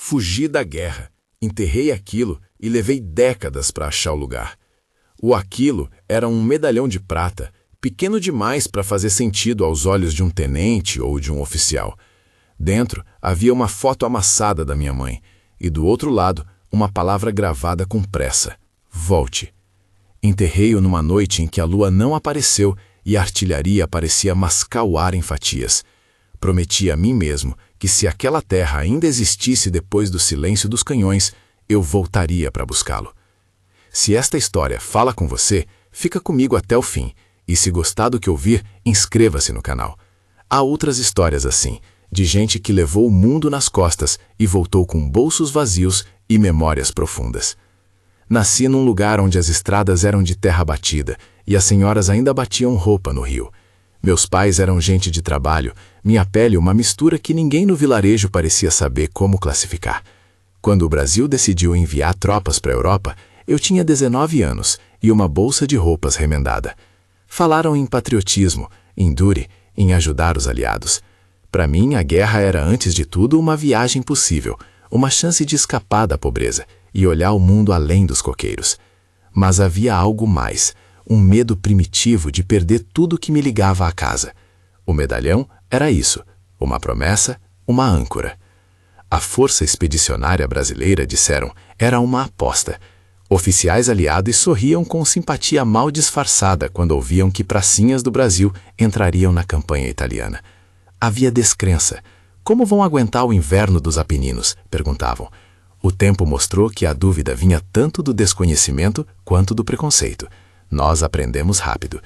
Fugi da guerra, enterrei aquilo e levei décadas para achar o lugar. O aquilo era um medalhão de prata, pequeno demais para fazer sentido aos olhos de um tenente ou de um oficial. Dentro havia uma foto amassada da minha mãe, e do outro lado uma palavra gravada com pressa: volte. Enterrei-o numa noite em que a lua não apareceu e a artilharia parecia mascar o ar em fatias. Prometi a mim mesmo que se aquela terra ainda existisse depois do silêncio dos canhões, eu voltaria para buscá-lo. Se esta história fala com você, fica comigo até o fim, e se gostar do que ouvir, inscreva-se no canal. Há outras histórias assim, de gente que levou o mundo nas costas e voltou com bolsos vazios e memórias profundas. Nasci num lugar onde as estradas eram de terra batida e as senhoras ainda batiam roupa no rio. Meus pais eram gente de trabalho, minha pele uma mistura que ninguém no vilarejo parecia saber como classificar. Quando o Brasil decidiu enviar tropas para a Europa, eu tinha 19 anos e uma bolsa de roupas remendada. Falaram em patriotismo, em dure, em ajudar os aliados. Para mim, a guerra era antes de tudo uma viagem possível, uma chance de escapar da pobreza e olhar o mundo além dos coqueiros. Mas havia algo mais, um medo primitivo de perder tudo que me ligava à casa. O medalhão era isso, uma promessa, uma âncora. A Força Expedicionária Brasileira, disseram, era uma aposta. Oficiais aliados sorriam com simpatia mal disfarçada quando ouviam que pracinhas do Brasil entrariam na campanha italiana. Havia descrença. Como vão aguentar o inverno dos Apeninos? Perguntavam. O tempo mostrou que a dúvida vinha tanto do desconhecimento quanto do preconceito. Nós aprendemos rápido.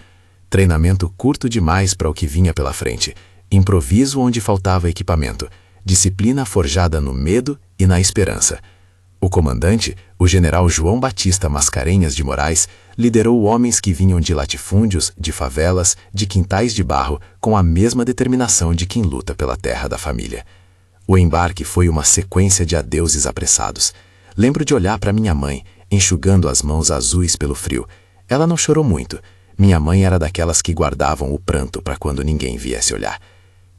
Treinamento curto demais para o que vinha pela frente. Improviso onde faltava equipamento. Disciplina forjada no medo e na esperança. O comandante, o general João Batista Mascarenhas de Moraes, liderou homens que vinham de latifúndios, de favelas, de quintais de barro, com a mesma determinação de quem luta pela terra da família. O embarque foi uma sequência de adeuses apressados. Lembro de olhar para minha mãe, enxugando as mãos azuis pelo frio. Ela não chorou muito. Minha mãe era daquelas que guardavam o pranto para quando ninguém viesse olhar.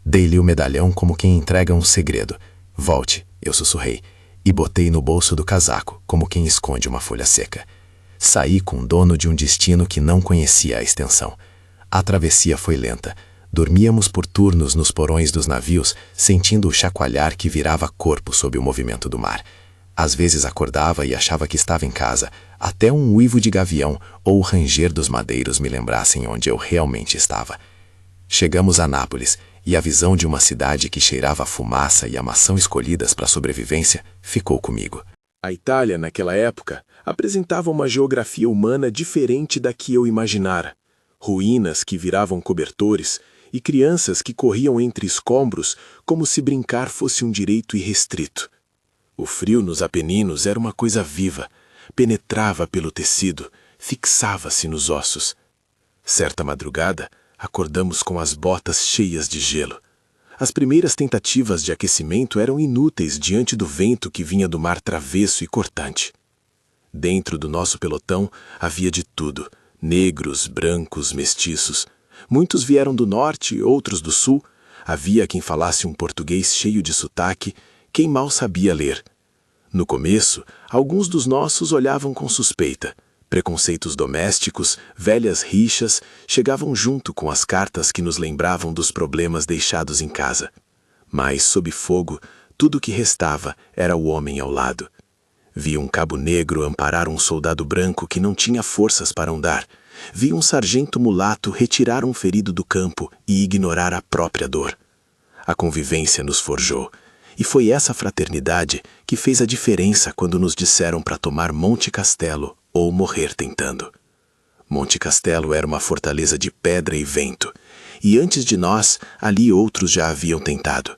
Dei-lhe o medalhão como quem entrega um segredo. Volte, eu sussurrei, e botei no bolso do casaco, como quem esconde uma folha seca. Saí com o dono de um destino que não conhecia a extensão. A travessia foi lenta. Dormíamos por turnos nos porões dos navios, sentindo o chacoalhar que virava corpo sob o movimento do mar. Às vezes acordava e achava que estava em casa, até um uivo de gavião ou o ranger dos madeiros me lembrassem onde eu realmente estava. Chegamos a Nápoles, e a visão de uma cidade que cheirava a fumaça e a maçã escolhidas para a sobrevivência ficou comigo. A Itália, naquela época, apresentava uma geografia humana diferente da que eu imaginara. Ruínas que viravam cobertores e crianças que corriam entre escombros como se brincar fosse um direito irrestrito. O frio nos Apeninos era uma coisa viva, penetrava pelo tecido, fixava-se nos ossos. Certa madrugada, acordamos com as botas cheias de gelo. As primeiras tentativas de aquecimento eram inúteis diante do vento que vinha do mar travesso e cortante. Dentro do nosso pelotão havia de tudo, negros, brancos, mestiços. Muitos vieram do norte, outros do sul. Havia quem falasse um português cheio de sotaque, quem mal sabia ler. No começo, alguns dos nossos olhavam com suspeita. Preconceitos domésticos, velhas rixas, chegavam junto com as cartas que nos lembravam dos problemas deixados em casa. Mas, sob fogo, tudo o que restava era o homem ao lado. Vi um cabo negro amparar um soldado branco que não tinha forças para andar. Vi um sargento mulato retirar um ferido do campo e ignorar a própria dor. A convivência nos forjou. E foi essa fraternidade que fez a diferença quando nos disseram para tomar Monte Castelo ou morrer tentando. Monte Castelo era uma fortaleza de pedra e vento, e antes de nós, ali outros já haviam tentado.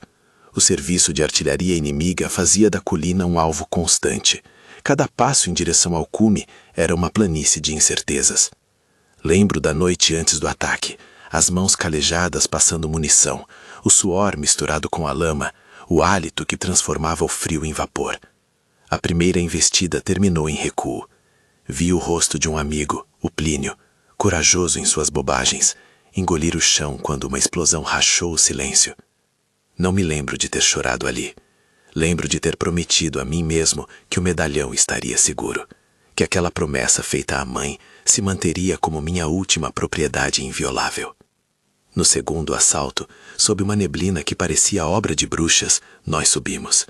O serviço de artilharia inimiga fazia da colina um alvo constante. Cada passo em direção ao cume era uma planície de incertezas. Lembro da noite antes do ataque, as mãos calejadas passando munição, o suor misturado com a lama, o hálito que transformava o frio em vapor. A primeira investida terminou em recuo. Vi o rosto de um amigo, o Plínio, corajoso em suas bobagens, engolir o chão quando uma explosão rachou o silêncio. Não me lembro de ter chorado ali. Lembro de ter prometido a mim mesmo que o medalhão estaria seguro, que aquela promessa feita à mãe se manteria como minha última propriedade inviolável. No segundo assalto, sob uma neblina que parecia obra de bruxas, nós subimos.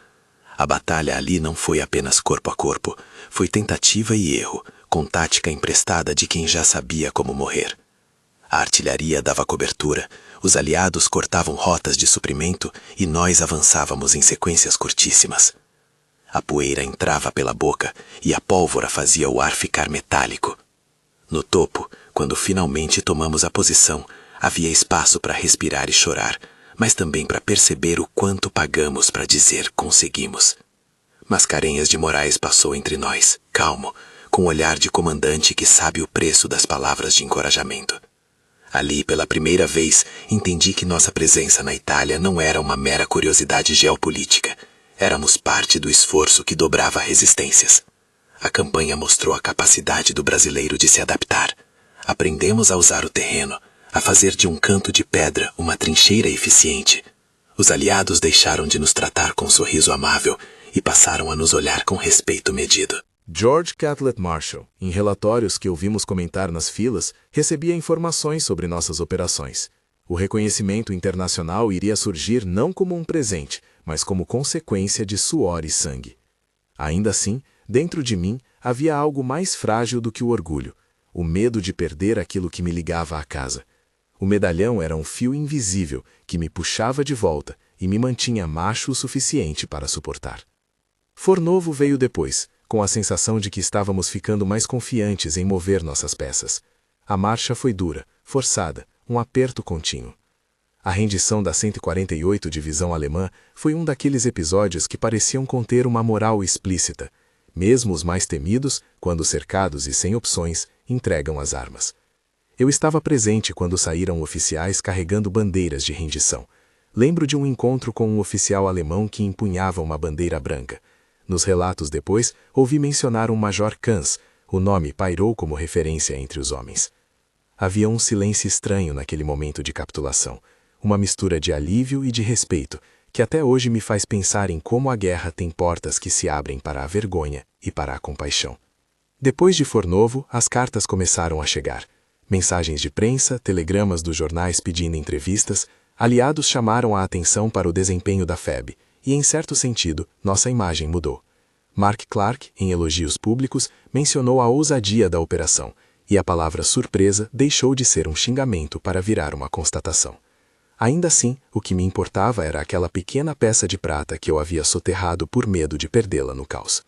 A batalha ali não foi apenas corpo a corpo, foi tentativa e erro, com tática emprestada de quem já sabia como morrer. A artilharia dava cobertura, os aliados cortavam rotas de suprimento e nós avançávamos em sequências curtíssimas. A poeira entrava pela boca e a pólvora fazia o ar ficar metálico. No topo, quando finalmente tomamos a posição, havia espaço para respirar e chorar, mas também para perceber o quanto pagamos para dizer conseguimos. Mascarenhas de Moraes passou entre nós, calmo, com o olhar de comandante que sabe o preço das palavras de encorajamento. Ali, pela primeira vez, entendi que nossa presença na Itália não era uma mera curiosidade geopolítica. Éramos parte do esforço que dobrava resistências. A campanha mostrou a capacidade do brasileiro de se adaptar. Aprendemos a usar o terreno, a fazer de um canto de pedra uma trincheira eficiente. Os aliados deixaram de nos tratar com um sorriso amável e passaram a nos olhar com respeito medido. George Catlett Marshall, em relatórios que ouvimos comentar nas filas, recebia informações sobre nossas operações. O reconhecimento internacional iria surgir não como um presente, mas como consequência de suor e sangue. Ainda assim, dentro de mim, havia algo mais frágil do que o orgulho, o medo de perder aquilo que me ligava à casa. O medalhão era um fio invisível que me puxava de volta e me mantinha macho o suficiente para suportar. Fornovo veio depois, com a sensação de que estávamos ficando mais confiantes em mover nossas peças. A marcha foi dura, forçada, um aperto contínuo. A rendição da 148ª Divisão Alemã foi um daqueles episódios que pareciam conter uma moral explícita. Mesmo os mais temidos, quando cercados e sem opções, entregam as armas. Eu estava presente quando saíram oficiais carregando bandeiras de rendição. Lembro de um encontro com um oficial alemão que empunhava uma bandeira branca. Nos relatos depois, ouvi mencionar um Major Kanz. O nome pairou como referência entre os homens. Havia um silêncio estranho naquele momento de capitulação, uma mistura de alívio e de respeito, que até hoje me faz pensar em como a guerra tem portas que se abrem para a vergonha e para a compaixão. Depois de Fornovo, as cartas começaram a chegar. Mensagens de prensa, telegramas dos jornais pedindo entrevistas, aliados chamaram a atenção para o desempenho da FEB, e, em certo sentido, nossa imagem mudou. Mark Clark, em elogios públicos, mencionou a ousadia da operação, e a palavra surpresa deixou de ser um xingamento para virar uma constatação. Ainda assim, o que me importava era aquela pequena peça de prata que eu havia soterrado por medo de perdê-la no caos.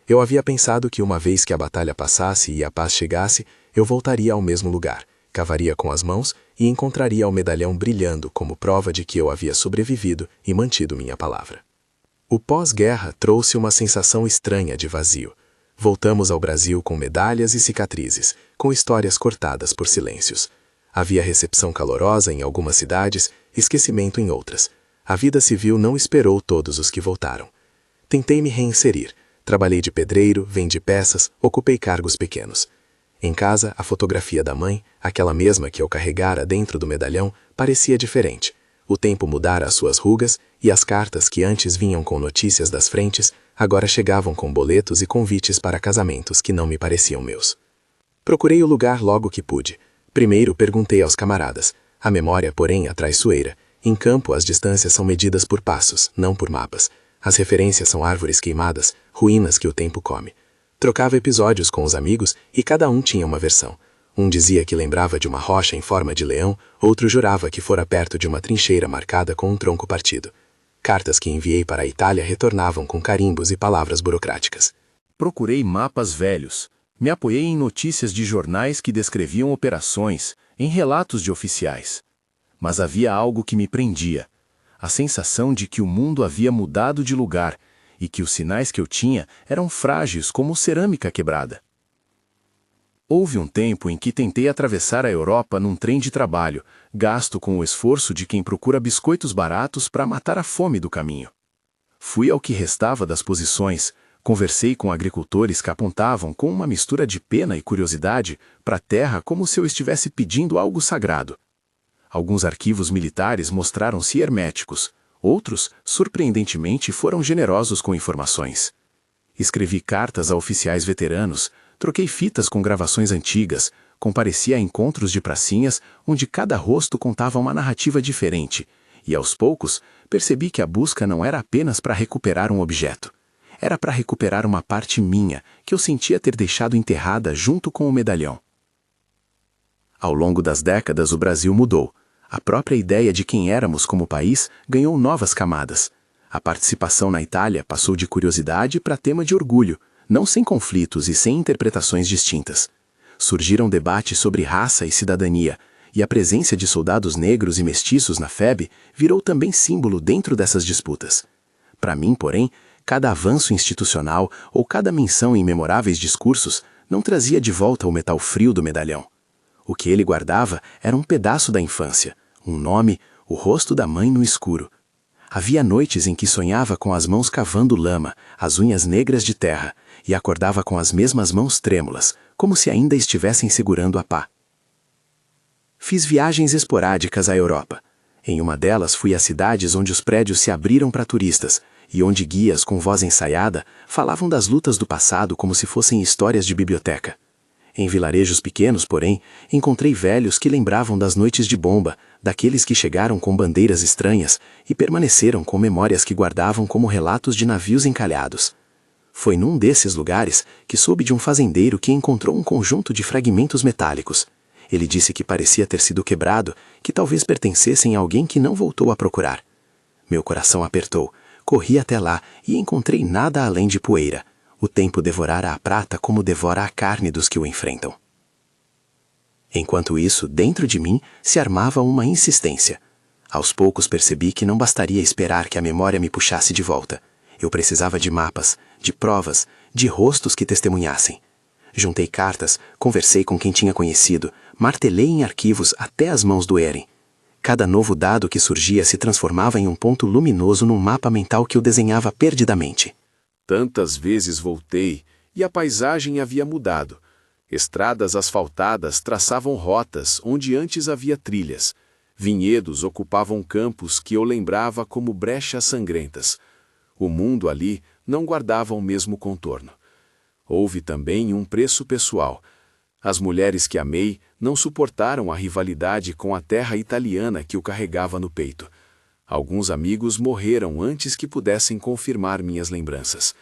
Eu havia pensado que uma vez que a batalha passasse e a paz chegasse, eu voltaria ao mesmo lugar, cavaria com as mãos e encontraria o medalhão brilhando como prova de que eu havia sobrevivido e mantido minha palavra. O pós-guerra trouxe uma sensação estranha de vazio. Voltamos ao Brasil com medalhas e cicatrizes, com histórias cortadas por silêncios. Havia recepção calorosa em algumas cidades, esquecimento em outras. A vida civil não esperou todos os que voltaram. Tentei me reinserir. Trabalhei de pedreiro, vendi peças, ocupei cargos pequenos. Em casa, a fotografia da mãe, aquela mesma que eu carregara dentro do medalhão, parecia diferente. O tempo mudara as suas rugas e as cartas que antes vinham com notícias das frentes, agora chegavam com boletos e convites para casamentos que não me pareciam meus. Procurei o lugar logo que pude. Primeiro perguntei aos camaradas. A memória, porém, é traiçoeira. Em campo, as distâncias são medidas por passos, não por mapas. As referências são árvores queimadas, ruínas que o tempo come. Trocava episódios com os amigos e cada um tinha uma versão. Um dizia que lembrava de uma rocha em forma de leão, outro jurava que fora perto de uma trincheira marcada com um tronco partido. Cartas que enviei para a Itália retornavam com carimbos e palavras burocráticas. Procurei mapas velhos. Me apoiei em notícias de jornais que descreviam operações, em relatos de oficiais. Mas havia algo que me prendia. A sensação de que o mundo havia mudado de lugar e que os sinais que eu tinha eram frágeis como cerâmica quebrada. Houve um tempo em que tentei atravessar a Europa num trem de trabalho, gasto com o esforço de quem procura biscoitos baratos para matar a fome do caminho. Fui ao que restava das posições, conversei com agricultores que apontavam com uma mistura de pena e curiosidade para a terra como se eu estivesse pedindo algo sagrado. Alguns arquivos militares mostraram-se herméticos, Outros, surpreendentemente, foram generosos com informações. Escrevi cartas a oficiais veteranos, troquei fitas com gravações antigas, compareci a encontros de pracinhas onde cada rosto contava uma narrativa diferente, e aos poucos percebi que a busca não era apenas para recuperar um objeto. Era para recuperar uma parte minha, que eu sentia ter deixado enterrada junto com o medalhão. Ao longo das décadas, o Brasil mudou. A própria ideia de quem éramos como país ganhou novas camadas. A participação na Itália passou de curiosidade para tema de orgulho, não sem conflitos e sem interpretações distintas. Surgiram debates sobre raça e cidadania, e a presença de soldados negros e mestiços na FEB virou também símbolo dentro dessas disputas. Para mim, porém, cada avanço institucional ou cada menção em memoráveis discursos não trazia de volta o metal frio do medalhão. O que ele guardava era um pedaço da infância, um nome, o rosto da mãe no escuro. Havia noites em que sonhava com as mãos cavando lama, as unhas negras de terra, e acordava com as mesmas mãos trêmulas, como se ainda estivessem segurando a pá. Fiz viagens esporádicas à Europa. Em uma delas fui a cidades onde os prédios se abriram para turistas, e onde guias com voz ensaiada falavam das lutas do passado como se fossem histórias de biblioteca. Em vilarejos pequenos, porém, encontrei velhos que lembravam das noites de bomba, daqueles que chegaram com bandeiras estranhas e permaneceram com memórias que guardavam como relatos de navios encalhados. Foi num desses lugares que soube de um fazendeiro que encontrou um conjunto de fragmentos metálicos. Ele disse que parecia ter sido quebrado, que talvez pertencessem a alguém que não voltou a procurar. Meu coração apertou, corri até lá e encontrei nada além de poeira. O tempo devorara a prata como devora a carne dos que o enfrentam. Enquanto isso, dentro de mim, se armava uma insistência. Aos poucos percebi que não bastaria esperar que a memória me puxasse de volta. Eu precisava de mapas, de provas, de rostos que testemunhassem. Juntei cartas, conversei com quem tinha conhecido, martelei em arquivos até as mãos doerem. Cada novo dado que surgia se transformava em um ponto luminoso num mapa mental que eu desenhava perdidamente. Tantas vezes voltei e a paisagem havia mudado. Estradas asfaltadas traçavam rotas onde antes havia trilhas. Vinhedos ocupavam campos que eu lembrava como brechas sangrentas. O mundo ali não guardava o mesmo contorno. Houve também um preço pessoal. As mulheres que amei não suportaram a rivalidade com a terra italiana que eu carregava no peito. Alguns amigos morreram antes que pudessem confirmar minhas lembranças.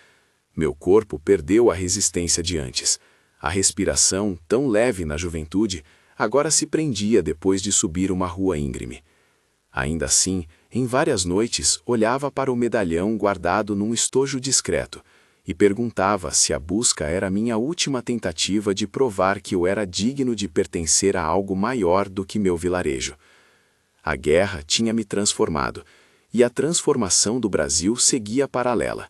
Meu corpo perdeu a resistência de antes. A respiração, tão leve na juventude, agora se prendia depois de subir uma rua íngreme. Ainda assim, em várias noites, olhava para o medalhão guardado num estojo discreto e perguntava se a busca era minha última tentativa de provar que eu era digno de pertencer a algo maior do que meu vilarejo. A guerra tinha me transformado, e a transformação do Brasil seguia paralela.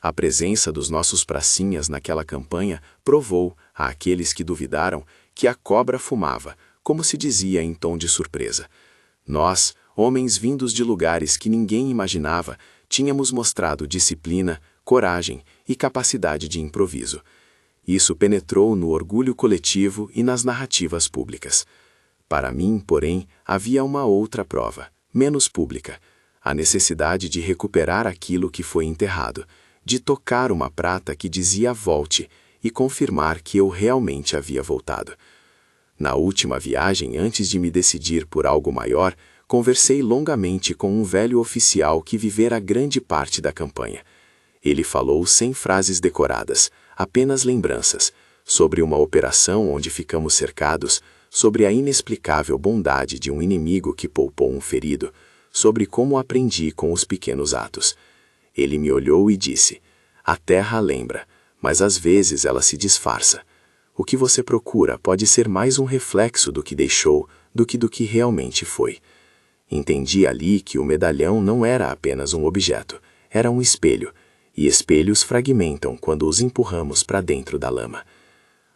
A presença dos nossos pracinhas naquela campanha provou, a aqueles que duvidaram, que a cobra fumava, como se dizia em tom de surpresa. Nós, homens vindos de lugares que ninguém imaginava, tínhamos mostrado disciplina, coragem e capacidade de improviso. Isso penetrou no orgulho coletivo e nas narrativas públicas. Para mim, porém, havia uma outra prova, menos pública, a necessidade de recuperar aquilo que foi enterrado, de tocar uma prata que dizia volte e confirmar que eu realmente havia voltado. Na última viagem, antes de me decidir por algo maior, conversei longamente com um velho oficial que vivera grande parte da campanha. Ele falou sem frases decoradas, apenas lembranças, sobre uma operação onde ficamos cercados, sobre a inexplicável bondade de um inimigo que poupou um ferido, sobre como aprendi com os pequenos atos. Ele me olhou e disse: "A terra lembra, mas às vezes ela se disfarça. O que você procura pode ser mais um reflexo do que deixou do que realmente foi." Entendi ali que o medalhão não era apenas um objeto, era um espelho, e espelhos fragmentam quando os empurramos para dentro da lama.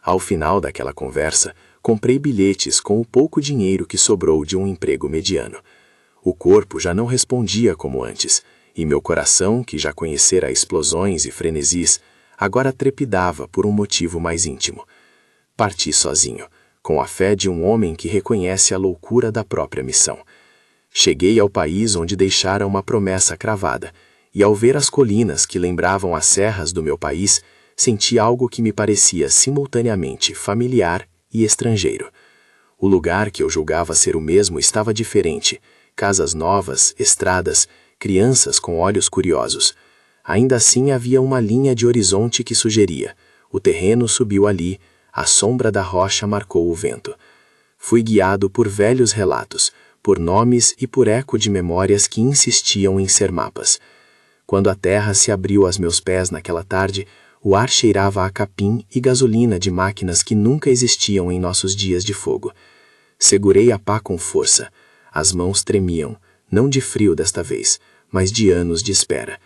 Ao final daquela conversa, comprei bilhetes com o pouco dinheiro que sobrou de um emprego mediano. O corpo já não respondia como antes, e meu coração, que já conhecera explosões e frenesis, agora trepidava por um motivo mais íntimo. Parti sozinho, com a fé de um homem que reconhece a loucura da própria missão. Cheguei ao país onde deixara uma promessa cravada, e ao ver as colinas que lembravam as serras do meu país, senti algo que me parecia simultaneamente familiar e estrangeiro. O lugar que eu julgava ser o mesmo estava diferente. Casas novas, estradas, crianças com olhos curiosos. Ainda assim havia uma linha de horizonte que sugeria. O terreno subiu ali, a sombra da rocha marcou o vento. Fui guiado por velhos relatos, por nomes e por eco de memórias que insistiam em ser mapas. Quando a terra se abriu aos meus pés naquela tarde, o ar cheirava a capim e gasolina de máquinas que nunca existiam em nossos dias de fogo. Segurei a pá com força. As mãos tremiam, não de frio desta vez, mas de anos de espera.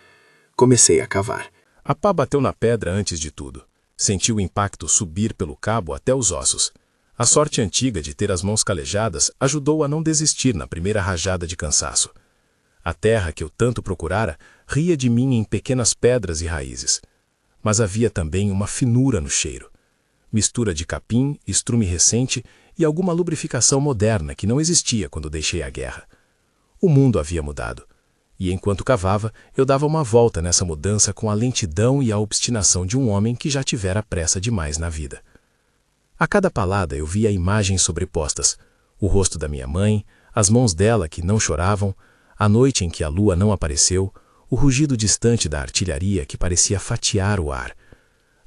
Comecei a cavar. A pá bateu na pedra antes de tudo. Senti o impacto subir pelo cabo até os ossos. A sorte antiga de ter as mãos calejadas ajudou a não desistir na primeira rajada de cansaço. A terra que eu tanto procurara ria de mim em pequenas pedras e raízes. Mas havia também uma finura no cheiro. Mistura de capim, estrume recente e alguma lubrificação moderna que não existia quando deixei a guerra. O mundo havia mudado. E enquanto cavava, eu dava uma volta nessa mudança com a lentidão e a obstinação de um homem que já tivera pressa demais na vida. A cada palada eu via imagens sobrepostas. O rosto da minha mãe, as mãos dela que não choravam, a noite em que a lua não apareceu, o rugido distante da artilharia que parecia fatiar o ar.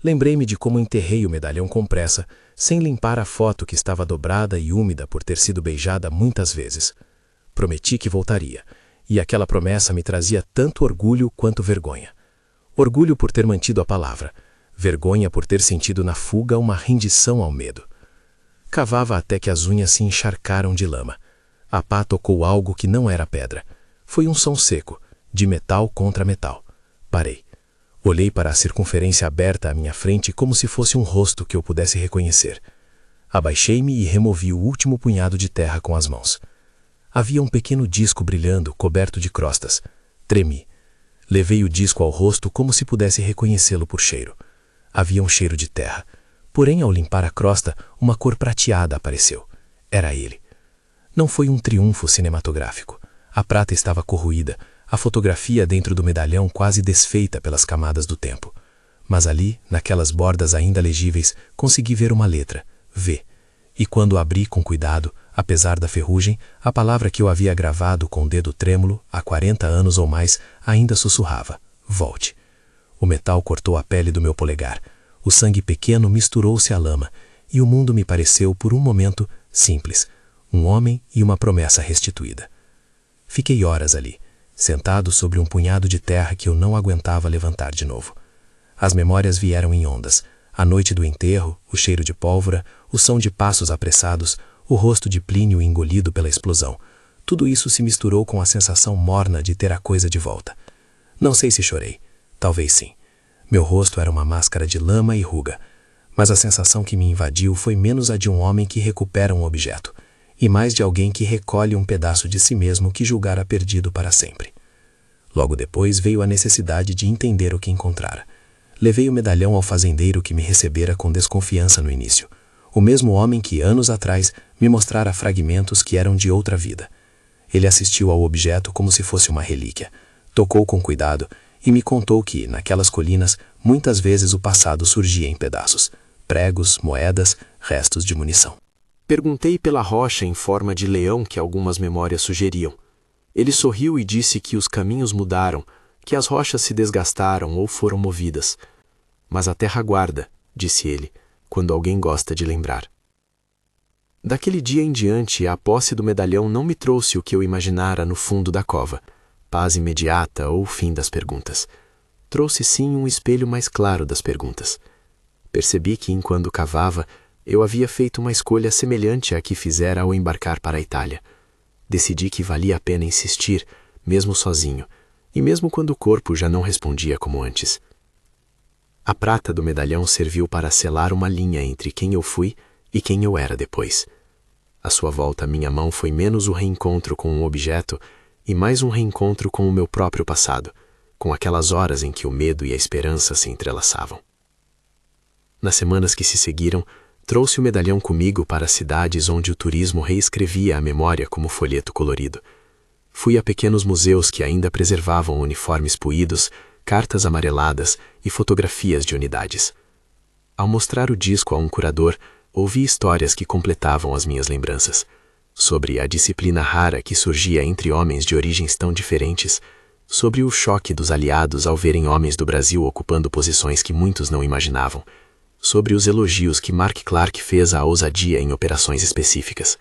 Lembrei-me de como enterrei o medalhão com pressa, sem limpar a foto que estava dobrada e úmida por ter sido beijada muitas vezes. Prometi que voltaria, e aquela promessa me trazia tanto orgulho quanto vergonha. Orgulho por ter mantido a palavra, vergonha por ter sentido na fuga uma rendição ao medo. Cavava até que as unhas se encharcaram de lama. A pá tocou algo que não era pedra. Foi um som seco, de metal contra metal. Parei. Olhei para a circunferência aberta à minha frente como se fosse um rosto que eu pudesse reconhecer. Abaixei-me e removi o último punhado de terra com as mãos. Havia um pequeno disco brilhando, coberto de crostas. Tremi. Levei o disco ao rosto como se pudesse reconhecê-lo por cheiro. Havia um cheiro de terra. Porém, ao limpar a crosta, uma cor prateada apareceu. Era ele. Não foi um triunfo cinematográfico. A prata estava corroída, a fotografia dentro do medalhão quase desfeita pelas camadas do tempo. Mas ali, naquelas bordas ainda legíveis, consegui ver uma letra, V. E quando abri com cuidado, apesar da ferrugem, a palavra que eu havia gravado com o dedo trêmulo, há 40 anos ou mais, ainda sussurrava, volte. O metal cortou a pele do meu polegar. O sangue pequeno misturou-se à lama, e o mundo me pareceu, por um momento, simples. Um homem e uma promessa restituída. Fiquei horas ali, sentado sobre um punhado de terra que eu não aguentava levantar de novo. As memórias vieram em ondas. A noite do enterro, o cheiro de pólvora, o som de passos apressados, o rosto de Plínio engolido pela explosão. Tudo isso se misturou com a sensação morna de ter a coisa de volta. Não sei se chorei. Talvez sim. Meu rosto era uma máscara de lama e ruga. Mas a sensação que me invadiu foi menos a de um homem que recupera um objeto, e mais de alguém que recolhe um pedaço de si mesmo que julgara perdido para sempre. Logo depois veio a necessidade de entender o que encontrara. Levei o medalhão ao fazendeiro que me recebera com desconfiança no início. O mesmo homem que, anos atrás, me mostrara fragmentos que eram de outra vida. Ele assistiu ao objeto como se fosse uma relíquia. Tocou com cuidado e me contou que, naquelas colinas, muitas vezes o passado surgia em pedaços. Pregos, moedas, restos de munição. Perguntei pela rocha em forma de leão que algumas memórias sugeriam. Ele sorriu e disse que os caminhos mudaram, que as rochas se desgastaram ou foram movidas. Mas a terra guarda, disse ele, quando alguém gosta de lembrar. Daquele dia em diante, a posse do medalhão não me trouxe o que eu imaginara no fundo da cova, paz imediata ou fim das perguntas. Trouxe sim um espelho mais claro das perguntas. Percebi que, enquanto cavava, eu havia feito uma escolha semelhante à que fizera ao embarcar para a Itália. Decidi que valia a pena insistir, mesmo sozinho, e mesmo quando o corpo já não respondia como antes. A prata do medalhão serviu para selar uma linha entre quem eu fui e quem eu era depois. À sua volta, minha mão foi menos o reencontro com um objeto e mais um reencontro com o meu próprio passado, com aquelas horas em que o medo e a esperança se entrelaçavam. Nas semanas que se seguiram, trouxe o medalhão comigo para as cidades onde o turismo reescrevia a memória como folheto colorido. Fui a pequenos museus que ainda preservavam uniformes puídos, cartas amareladas e fotografias de unidades. Ao mostrar o disco a um curador, ouvi histórias que completavam as minhas lembranças. Sobre a disciplina rara que surgia entre homens de origens tão diferentes, sobre o choque dos aliados ao verem homens do Brasil ocupando posições que muitos não imaginavam, sobre os elogios que Mark Clark fez à ousadia em operações específicas.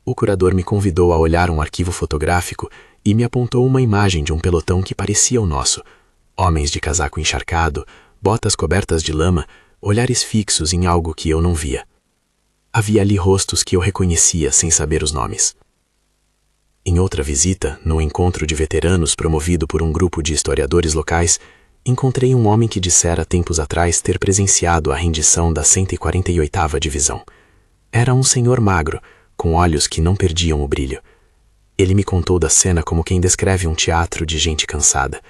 O curador me convidou a olhar um arquivo fotográfico e me apontou uma imagem de um pelotão que parecia o nosso. Homens de casaco encharcado, botas cobertas de lama, olhares fixos em algo que eu não via. Havia ali rostos que eu reconhecia sem saber os nomes. Em outra visita, no encontro de veteranos promovido por um grupo de historiadores locais, encontrei um homem que dissera tempos atrás ter presenciado a rendição da 148ª Divisão. Era um senhor magro, com olhos que não perdiam o brilho. Ele me contou da cena como quem descreve um teatro de gente cansada.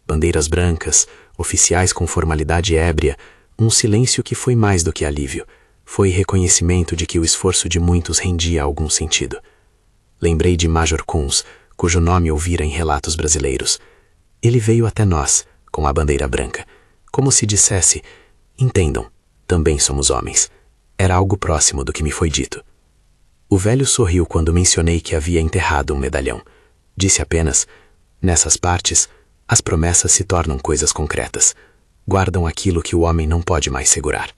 Bandeiras brancas, oficiais com formalidade ébria, um silêncio que foi mais do que alívio. Foi reconhecimento de que o esforço de muitos rendia algum sentido. Lembrei de Major Kunz, cujo nome ouvira em relatos brasileiros. Ele veio até nós, com a bandeira branca, como se dissesse: entendam, também somos homens. Era algo próximo do que me foi dito. O velho sorriu quando mencionei que havia enterrado um medalhão. Disse apenas: nessas partes, as promessas se tornam coisas concretas. Guardam aquilo que o homem não pode mais segurar.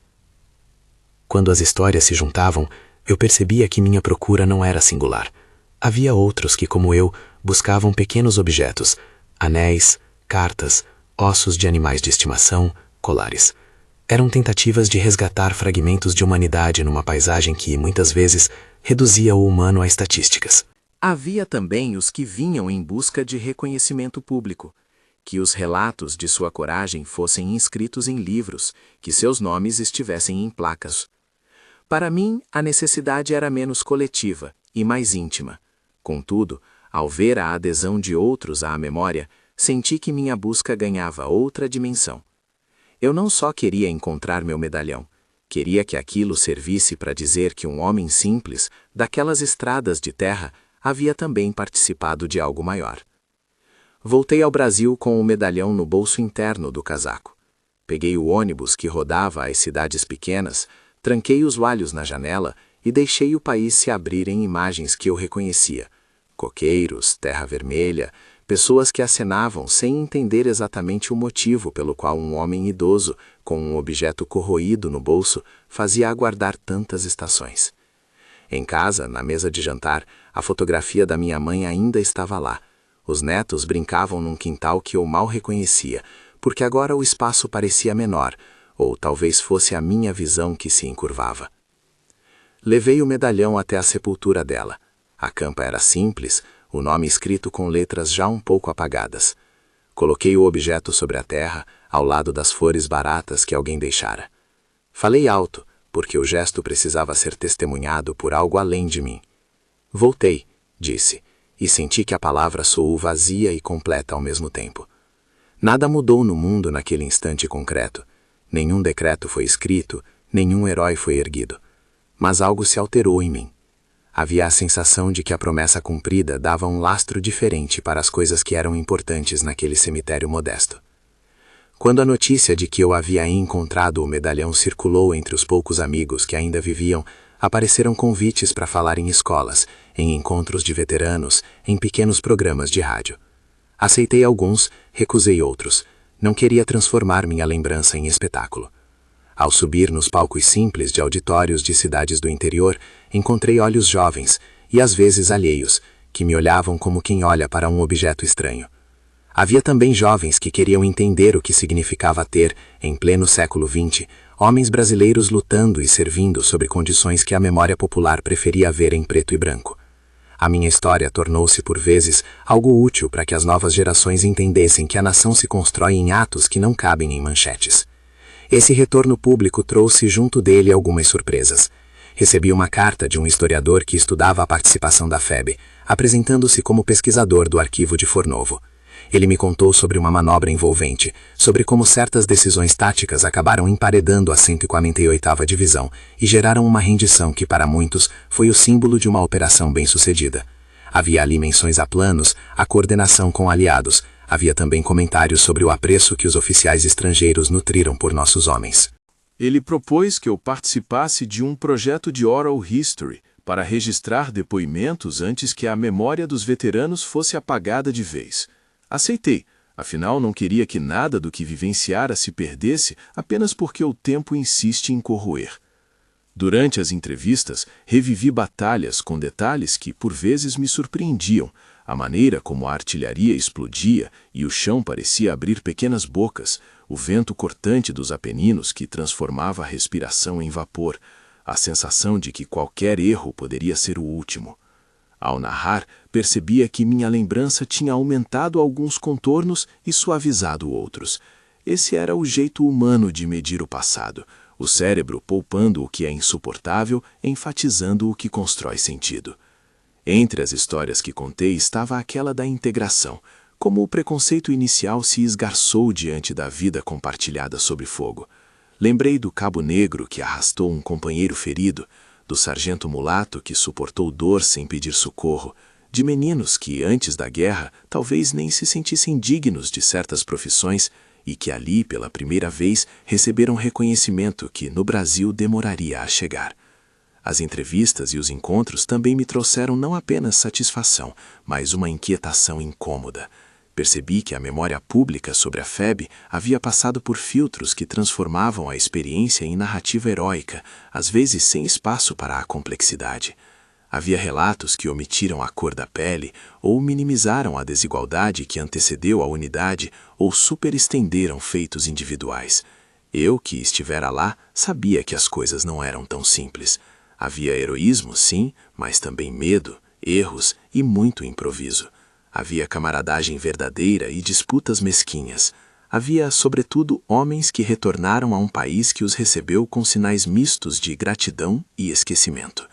Quando as histórias se juntavam, eu percebia que minha procura não era singular. Havia outros que, como eu, buscavam pequenos objetos, anéis, cartas, ossos de animais de estimação, colares. Eram tentativas de resgatar fragmentos de humanidade numa paisagem que, muitas vezes, reduzia o humano a estatísticas. Havia também os que vinham em busca de reconhecimento público, que os relatos de sua coragem fossem inscritos em livros, que seus nomes estivessem em placas. Para mim, a necessidade era menos coletiva e mais íntima. Contudo, ao ver a adesão de outros à memória, senti que minha busca ganhava outra dimensão. Eu não só queria encontrar meu medalhão, queria que aquilo servisse para dizer que um homem simples, daquelas estradas de terra, havia também participado de algo maior. Voltei ao Brasil com o medalhão no bolso interno do casaco. Peguei o ônibus que rodava às cidades pequenas, tranquei os olhos na janela e deixei o país se abrir em imagens que eu reconhecia. Coqueiros, terra vermelha, pessoas que acenavam sem entender exatamente o motivo pelo qual um homem idoso, com um objeto corroído no bolso, fazia aguardar tantas estações. Em casa, na mesa de jantar, a fotografia da minha mãe ainda estava lá. Os netos brincavam num quintal que eu mal reconhecia, porque agora o espaço parecia menor, ou talvez fosse a minha visão que se encurvava. Levei o medalhão até a sepultura dela. A campa era simples, o nome escrito com letras já um pouco apagadas. Coloquei o objeto sobre a terra, ao lado das flores baratas que alguém deixara. Falei alto, porque o gesto precisava ser testemunhado por algo além de mim. Voltei, disse, e senti que a palavra soou vazia e completa ao mesmo tempo. Nada mudou no mundo naquele instante concreto. Nenhum decreto foi escrito, nenhum herói foi erguido. Mas algo se alterou em mim. Havia a sensação de que a promessa cumprida dava um lastro diferente para as coisas que eram importantes naquele cemitério modesto. Quando a notícia de que eu havia encontrado o medalhão circulou entre os poucos amigos que ainda viviam, apareceram convites para falar em escolas, em encontros de veteranos, em pequenos programas de rádio. Aceitei alguns, recusei outros. Não queria transformar minha lembrança em espetáculo. Ao subir nos palcos simples de auditórios de cidades do interior, encontrei olhos jovens, e às vezes alheios, que me olhavam como quem olha para um objeto estranho. Havia também jovens que queriam entender o que significava ter, em pleno século XX, homens brasileiros lutando e servindo sob condições que a memória popular preferia ver em preto e branco. A minha história tornou-se, por vezes, algo útil para que as novas gerações entendessem que a nação se constrói em atos que não cabem em manchetes. Esse retorno público trouxe junto dele algumas surpresas. Recebi uma carta de um historiador que estudava a participação da FEB, apresentando-se como pesquisador do arquivo de Fornovo. Ele me contou sobre uma manobra envolvente, sobre como certas decisões táticas acabaram emparedando a 148ª Divisão e geraram uma rendição que, para muitos, foi o símbolo de uma operação bem-sucedida. Havia ali menções a planos, a coordenação com aliados. Havia também comentários sobre o apreço que os oficiais estrangeiros nutriram por nossos homens. Ele propôs que eu participasse de um projeto de oral history para registrar depoimentos antes que a memória dos veteranos fosse apagada de vez. Aceitei, afinal não queria que nada do que vivenciara se perdesse apenas porque o tempo insiste em corroer. Durante as entrevistas, revivi batalhas com detalhes que, por vezes, me surpreendiam. A maneira como a artilharia explodia e o chão parecia abrir pequenas bocas, o vento cortante dos Apeninos que transformava a respiração em vapor, a sensação de que qualquer erro poderia ser o último. Ao narrar, percebia que minha lembrança tinha aumentado alguns contornos e suavizado outros. Esse era o jeito humano de medir o passado, o cérebro poupando o que é insuportável, enfatizando o que constrói sentido. Entre as histórias que contei estava aquela da integração, como o preconceito inicial se esgarçou diante da vida compartilhada sob fogo. Lembrei do cabo negro que arrastou um companheiro ferido, do sargento mulato que suportou dor sem pedir socorro, de meninos que, antes da guerra, talvez nem se sentissem dignos de certas profissões e que ali, pela primeira vez, receberam reconhecimento que no Brasil demoraria a chegar. As entrevistas e os encontros também me trouxeram não apenas satisfação, mas uma inquietação incômoda. Percebi que a memória pública sobre a FEB havia passado por filtros que transformavam a experiência em narrativa heróica, às vezes sem espaço para a complexidade. Havia relatos que omitiram a cor da pele, ou minimizaram a desigualdade que antecedeu a unidade, ou superestenderam feitos individuais. Eu, que estivera lá, sabia que as coisas não eram tão simples. Havia heroísmo, sim, mas também medo, erros e muito improviso. Havia camaradagem verdadeira e disputas mesquinhas. Havia, sobretudo, homens que retornaram a um país que os recebeu com sinais mistos de gratidão e esquecimento.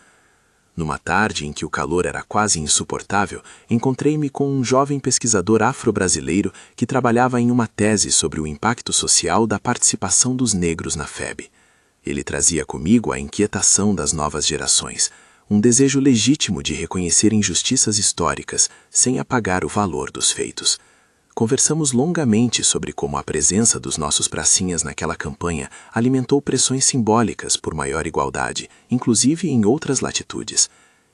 Numa tarde em que o calor era quase insuportável, encontrei-me com um jovem pesquisador afro-brasileiro que trabalhava em uma tese sobre o impacto social da participação dos negros na FEB. Ele trazia comigo a inquietação das novas gerações, um desejo legítimo de reconhecer injustiças históricas sem apagar o valor dos feitos. Conversamos longamente sobre como a presença dos nossos pracinhas naquela campanha alimentou pressões simbólicas por maior igualdade, inclusive em outras latitudes.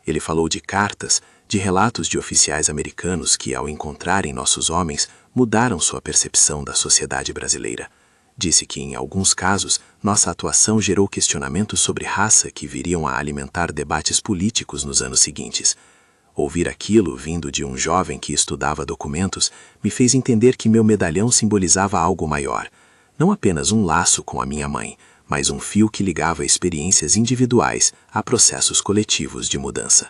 Ele falou de cartas, de relatos de oficiais americanos que, ao encontrarem nossos homens, mudaram sua percepção da sociedade brasileira. Disse que, em alguns casos, nossa atuação gerou questionamentos sobre raça que viriam a alimentar debates políticos nos anos seguintes. Ouvir aquilo, vindo de um jovem que estudava documentos, me fez entender que meu medalhão simbolizava algo maior. Não apenas um laço com a minha mãe, mas um fio que ligava experiências individuais a processos coletivos de mudança.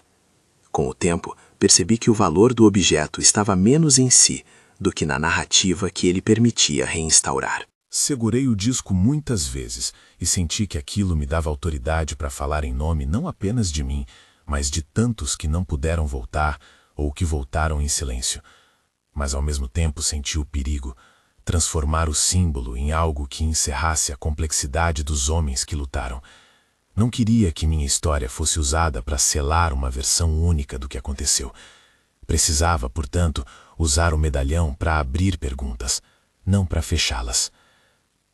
Com o tempo, percebi que o valor do objeto estava menos em si do que na narrativa que ele permitia reinstaurar. Segurei o disco muitas vezes e senti que aquilo me dava autoridade para falar em nome não apenas de mim, mas de tantos que não puderam voltar ou que voltaram em silêncio. Mas ao mesmo tempo senti o perigo, transformar o símbolo em algo que encerrasse a complexidade dos homens que lutaram. Não queria que minha história fosse usada para selar uma versão única do que aconteceu. Precisava, portanto, usar o medalhão para abrir perguntas, não para fechá-las.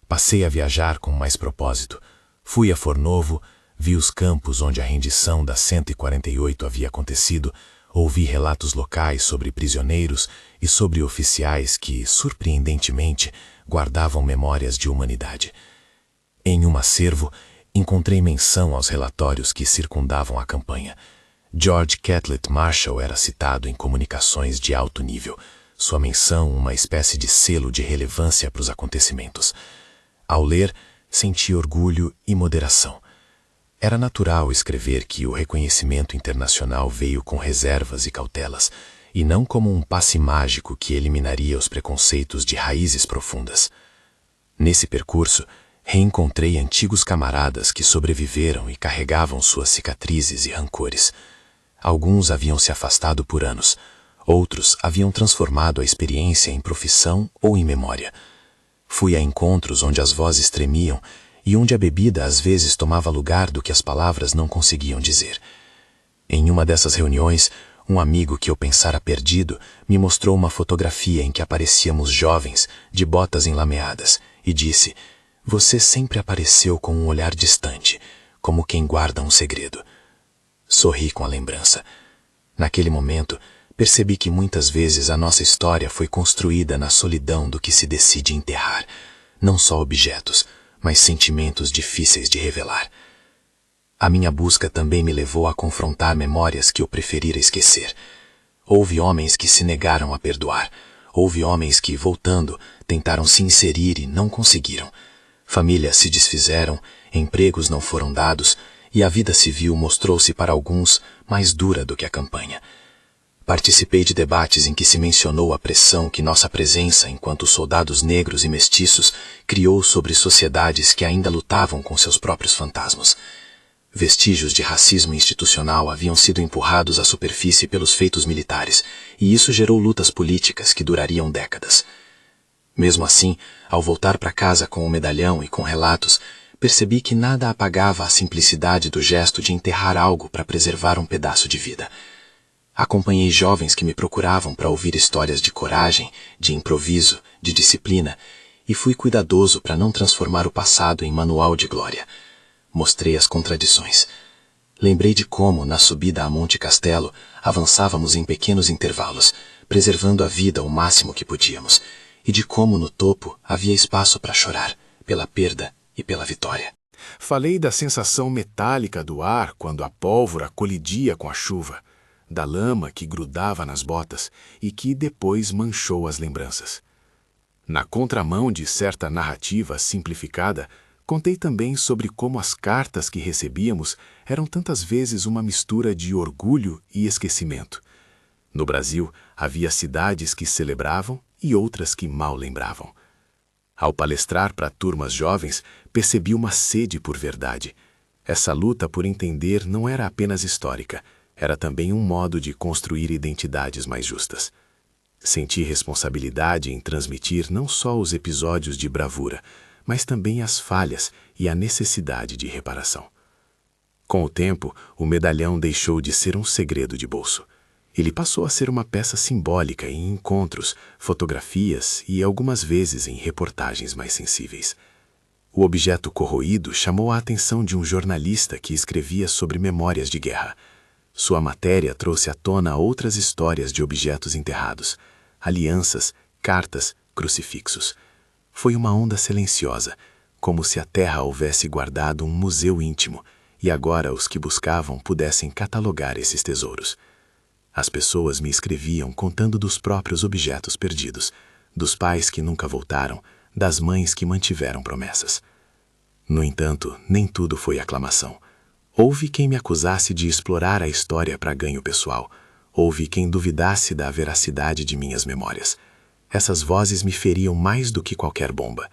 Passei a viajar com mais propósito. Fui a Fornovo, vi os campos onde a rendição da 148 havia acontecido, ouvi relatos locais sobre prisioneiros e sobre oficiais que, surpreendentemente, guardavam memórias de humanidade. Em um acervo, encontrei menção aos relatórios que circundavam a campanha. George Catlett Marshall era citado em comunicações de alto nível, sua menção uma espécie de selo de relevância para os acontecimentos. Ao ler, senti orgulho e moderação. Era natural escrever que o reconhecimento internacional veio com reservas e cautelas, e não como um passe mágico que eliminaria os preconceitos de raízes profundas. Nesse percurso, reencontrei antigos camaradas que sobreviveram e carregavam suas cicatrizes e rancores. Alguns haviam se afastado por anos, outros haviam transformado a experiência em profissão ou em memória. Fui a encontros onde as vozes tremiam e onde a bebida às vezes tomava lugar do que as palavras não conseguiam dizer. Em uma dessas reuniões, Um amigo que eu pensara perdido me mostrou uma fotografia em que aparecíamos jovens, de botas enlameadas, e disse: "Você sempre apareceu com um olhar distante, como quem guarda um segredo." Sorri com a lembrança. Naquele momento, percebi que muitas vezes a nossa história foi construída na solidão do que se decide enterrar, não só objetos, mas sentimentos difíceis de revelar. A minha busca também me levou a confrontar memórias que eu preferira esquecer. Houve homens que se negaram a perdoar. Houve homens que, voltando, tentaram se inserir e não conseguiram. Famílias se desfizeram, empregos não foram dados, e a vida civil mostrou-se para alguns mais dura do que a campanha. Participei de debates em que se mencionou a pressão que nossa presença enquanto soldados negros e mestiços criou sobre sociedades que ainda lutavam com seus próprios fantasmas. Vestígios de racismo institucional haviam sido empurrados à superfície pelos feitos militares, e isso gerou lutas políticas que durariam décadas. Mesmo assim, ao voltar para casa com o medalhão e com relatos, percebi que nada apagava a simplicidade do gesto de enterrar algo para preservar um pedaço de vida. Acompanhei jovens que me procuravam para ouvir histórias de coragem, de improviso, de disciplina, e fui cuidadoso para não transformar o passado em manual de glória. Mostrei as contradições. Lembrei de como, na subida a Monte Castelo, avançávamos em pequenos intervalos, preservando a vida o máximo que podíamos, e de como no topo havia espaço para chorar, pela perda e pela vitória. Falei da sensação metálica do ar quando a pólvora colidia com a chuva, da lama que grudava nas botas e que depois manchou as lembranças. Na contramão de certa narrativa simplificada, contei também sobre como as cartas que recebíamos eram tantas vezes uma mistura de orgulho e esquecimento. No Brasil, havia cidades que celebravam e outras que mal lembravam. Ao palestrar para turmas jovens, percebi uma sede por verdade. Essa luta por entender não era apenas histórica, era também um modo de construir identidades mais justas. Senti responsabilidade em transmitir não só os episódios de bravura, mas também as falhas e a necessidade de reparação. Com o tempo, o medalhão deixou de ser um segredo de bolso. Ele passou a ser uma peça simbólica em encontros, fotografias e algumas vezes em reportagens mais sensíveis. O objeto corroído chamou a atenção de um jornalista que escrevia sobre memórias de guerra. Sua matéria trouxe à tona outras histórias de objetos enterrados, alianças, cartas, crucifixos. Foi uma onda silenciosa, como se a terra houvesse guardado um museu íntimo, e agora os que buscavam pudessem catalogar esses tesouros. As pessoas me escreviam contando dos próprios objetos perdidos, dos pais que nunca voltaram, das mães que mantiveram promessas. No entanto, nem tudo foi aclamação. Houve quem me acusasse de explorar a história para ganho pessoal. Houve quem duvidasse da veracidade de minhas memórias. Essas vozes me feriam mais do que qualquer bomba.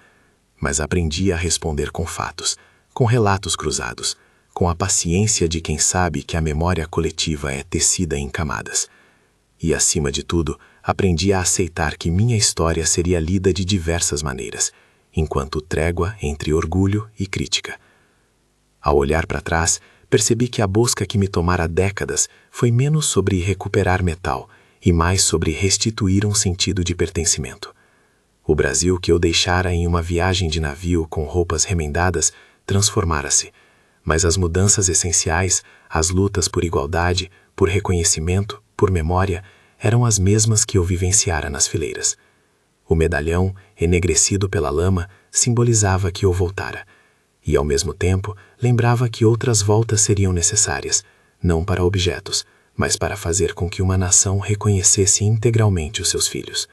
Mas aprendi a responder com fatos, com relatos cruzados, com a paciência de quem sabe que a memória coletiva é tecida em camadas. E, acima de tudo, aprendi a aceitar que minha história seria lida de diversas maneiras, enquanto trégua entre orgulho e crítica. Ao olhar para trás, percebi que a busca que me tomara décadas foi menos sobre recuperar metal e mais sobre restituir um sentido de pertencimento. O Brasil que eu deixara em uma viagem de navio com roupas remendadas transformara-se, mas as mudanças essenciais, as lutas por igualdade, por reconhecimento, por memória, eram as mesmas que eu vivenciara nas fileiras. O medalhão, enegrecido pela lama, simbolizava que eu voltara, e ao mesmo tempo lembrava que outras voltas seriam necessárias, não para objetos, mas para fazer com que uma nação reconhecesse integralmente os seus filhos.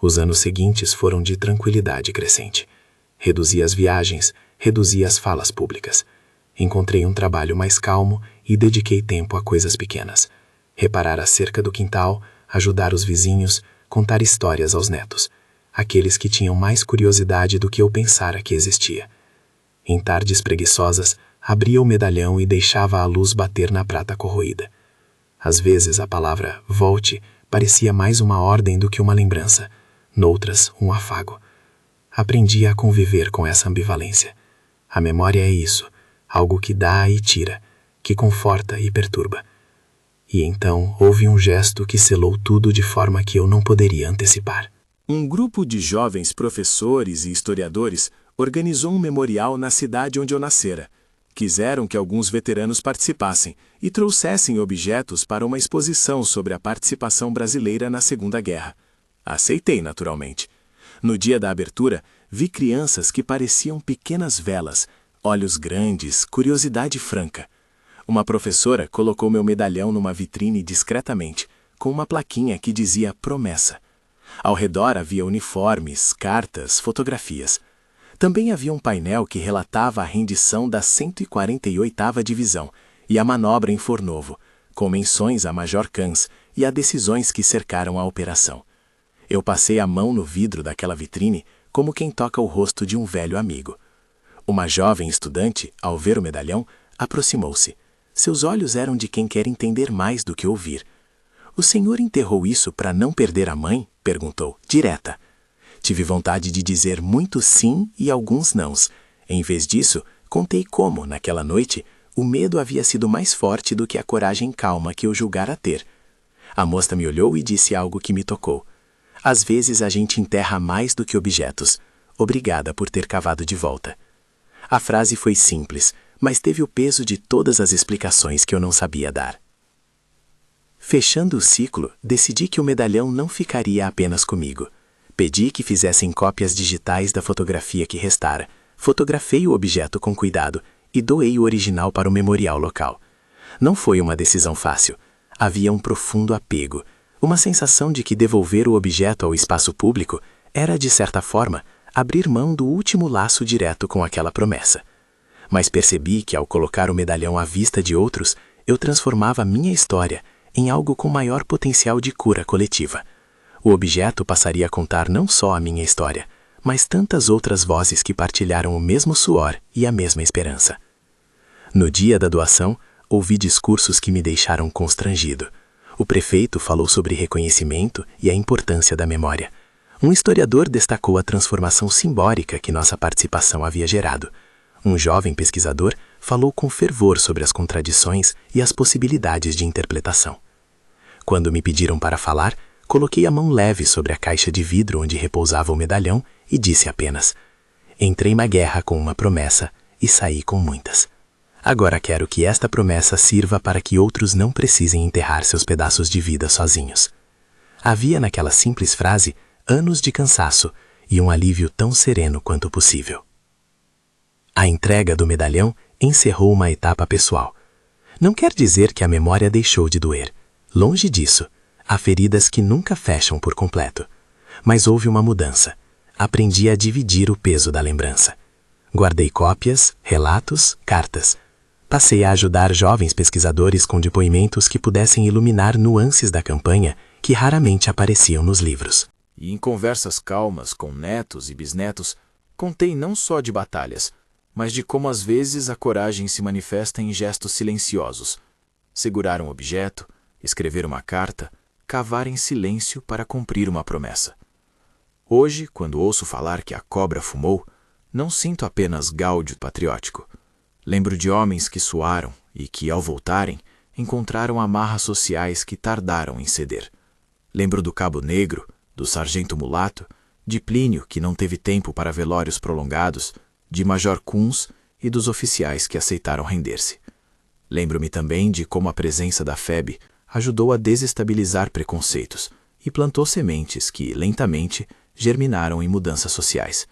Os anos seguintes foram de tranquilidade crescente. Reduzi as viagens, reduzi as falas públicas. Encontrei um trabalho mais calmo e dediquei tempo a coisas pequenas. Reparar a cerca do quintal, ajudar os vizinhos, contar histórias aos netos, aqueles que tinham mais curiosidade do que eu pensara que existia. Em tardes preguiçosas, abria o medalhão e deixava a luz bater na prata corroída. Às vezes a palavra volte parecia mais uma ordem do que uma lembrança, noutras um afago. Aprendi a conviver com essa ambivalência. A memória é isso, algo que dá e tira, que conforta e perturba. E então houve um gesto que selou tudo de forma que eu não poderia antecipar. Um grupo de jovens professores e historiadores organizou um memorial na cidade onde eu nascera. Quiseram que alguns veteranos participassem e trouxessem objetos para uma exposição sobre a participação brasileira na Segunda Guerra. Aceitei, naturalmente. No dia da abertura, vi crianças que pareciam pequenas velas, olhos grandes, curiosidade franca. Uma professora colocou meu medalhão numa vitrine discretamente, com uma plaquinha que dizia promessa. Ao redor havia uniformes, cartas, fotografias. Também havia um painel que relatava a rendição da 148ª Divisão e a manobra em Fornovo, com menções a Major Kans e a decisões que cercaram a operação. Eu passei a mão no vidro daquela vitrine como quem toca o rosto de um velho amigo. Uma jovem estudante, ao ver o medalhão, aproximou-se. Seus olhos eram de quem quer entender mais do que ouvir. "O senhor enterrou isso para não perder a mãe?" perguntou, direta. Tive vontade de dizer muito sim e alguns nãos. Em vez disso, contei como, naquela noite, o medo havia sido mais forte do que a coragem calma que eu julgara ter. A moça me olhou e disse algo que me tocou. "Às vezes a gente enterra mais do que objetos. Obrigada por ter cavado de volta." A frase foi simples, mas teve o peso de todas as explicações que eu não sabia dar. Fechando o ciclo, decidi que o medalhão não ficaria apenas comigo. Pedi que fizessem cópias digitais da fotografia que restara, fotografei o objeto com cuidado e doei o original para o memorial local. Não foi uma decisão fácil. Havia um profundo apego, uma sensação de que devolver o objeto ao espaço público era, de certa forma, abrir mão do último laço direto com aquela promessa. Mas percebi que, ao colocar o medalhão à vista de outros, eu transformava minha história em algo com maior potencial de cura coletiva. O objeto passaria a contar não só a minha história, mas tantas outras vozes que partilharam o mesmo suor e a mesma esperança. No dia da doação, ouvi discursos que me deixaram constrangido. O prefeito falou sobre reconhecimento e a importância da memória. Um historiador destacou a transformação simbólica que nossa participação havia gerado. Um jovem pesquisador falou com fervor sobre as contradições e as possibilidades de interpretação. Quando me pediram para falar, coloquei a mão leve sobre a caixa de vidro onde repousava o medalhão e disse apenas: "Entrei na guerra com uma promessa e saí com muitas. Agora quero que esta promessa sirva para que outros não precisem enterrar seus pedaços de vida sozinhos." Havia naquela simples frase anos de cansaço e um alívio tão sereno quanto possível. A entrega do medalhão encerrou uma etapa pessoal. Não quer dizer que a memória deixou de doer. Longe disso. Há feridas que nunca fecham por completo. Mas houve uma mudança. Aprendi a dividir o peso da lembrança. Guardei cópias, relatos, cartas. Passei a ajudar jovens pesquisadores com depoimentos que pudessem iluminar nuances da campanha que raramente apareciam nos livros. E em conversas calmas com netos e bisnetos, contei não só de batalhas, mas de como às vezes a coragem se manifesta em gestos silenciosos. Segurar um objeto, escrever uma carta, cavar em silêncio para cumprir uma promessa. Hoje, quando ouço falar que a cobra fumou, não sinto apenas gáudio patriótico. Lembro de homens que suaram e que, ao voltarem, encontraram amarras sociais que tardaram em ceder. Lembro do Cabo Negro, do Sargento Mulato, de Plínio, que não teve tempo para velórios prolongados, de Major Kunz e dos oficiais que aceitaram render-se. Lembro-me também de como a presença da FEB ajudou a desestabilizar preconceitos e plantou sementes que, lentamente, germinaram em mudanças sociais.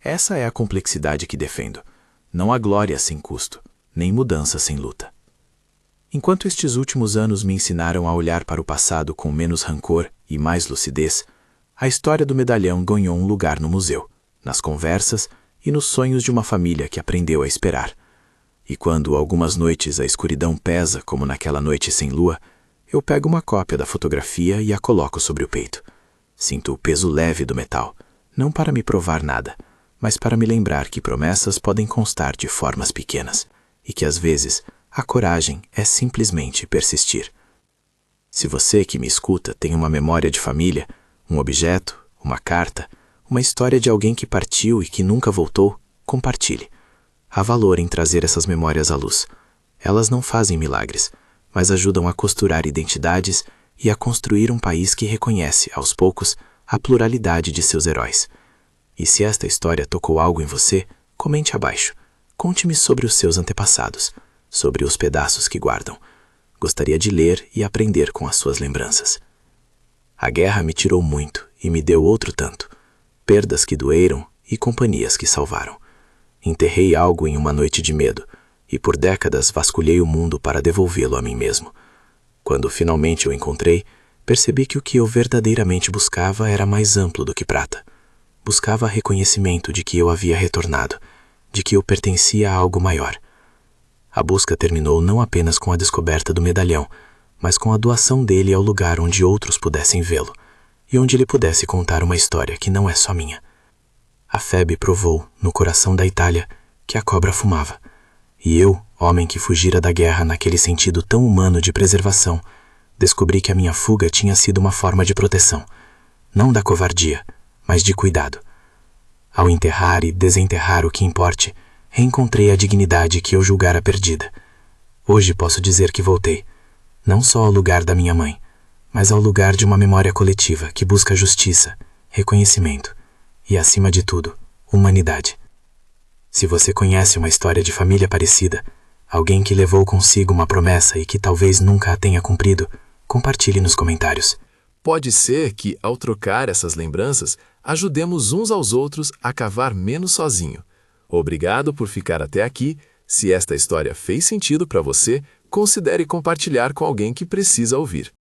Essa é a complexidade que defendo. Não há glória sem custo, nem mudança sem luta. Enquanto estes últimos anos me ensinaram a olhar para o passado com menos rancor e mais lucidez, a história do medalhão ganhou um lugar no museu, nas conversas e nos sonhos de uma família que aprendeu a esperar. E quando algumas noites a escuridão pesa como naquela noite sem lua, eu pego uma cópia da fotografia e a coloco sobre o peito. Sinto o peso leve do metal, não para me provar nada, mas para me lembrar que promessas podem constar de formas pequenas e que, às vezes, a coragem é simplesmente persistir. Se você que me escuta tem uma memória de família, um objeto, uma carta, uma história de alguém que partiu e que nunca voltou, compartilhe. Há valor em trazer essas memórias à luz. Elas não fazem milagres, mas ajudam a costurar identidades e a construir um país que reconhece, aos poucos, a pluralidade de seus heróis. E se esta história tocou algo em você, comente abaixo. Conte-me sobre os seus antepassados, sobre os pedaços que guardam. Gostaria de ler e aprender com as suas lembranças. A guerra me tirou muito e me deu outro tanto. Perdas que doeram e companhias que salvaram. Enterrei algo em uma noite de medo, e por décadas vasculhei o mundo para devolvê-lo a mim mesmo. Quando finalmente o encontrei, percebi que o que eu verdadeiramente buscava era mais amplo do que prata. Buscava reconhecimento de que eu havia retornado, de que eu pertencia a algo maior. A busca terminou não apenas com a descoberta do medalhão, mas com a doação dele ao lugar onde outros pudessem vê-lo, e onde ele pudesse contar uma história que não é só minha. A febre provou, no coração da Itália, que a cobra fumava. E eu, homem que fugira da guerra naquele sentido tão humano de preservação, descobri que a minha fuga tinha sido uma forma de proteção, não da covardia, mas de cuidado. Ao enterrar e desenterrar o que importe, reencontrei a dignidade que eu julgara perdida. Hoje posso dizer que voltei, não só ao lugar da minha mãe, mas ao lugar de uma memória coletiva que busca justiça, reconhecimento e, acima de tudo, humanidade. Se você conhece uma história de família parecida, alguém que levou consigo uma promessa e que talvez nunca a tenha cumprido, compartilhe nos comentários. Pode ser que, ao trocar essas lembranças, ajudemos uns aos outros a cavar menos sozinho. Obrigado por ficar até aqui. Se esta história fez sentido para você, considere compartilhar com alguém que precisa ouvir.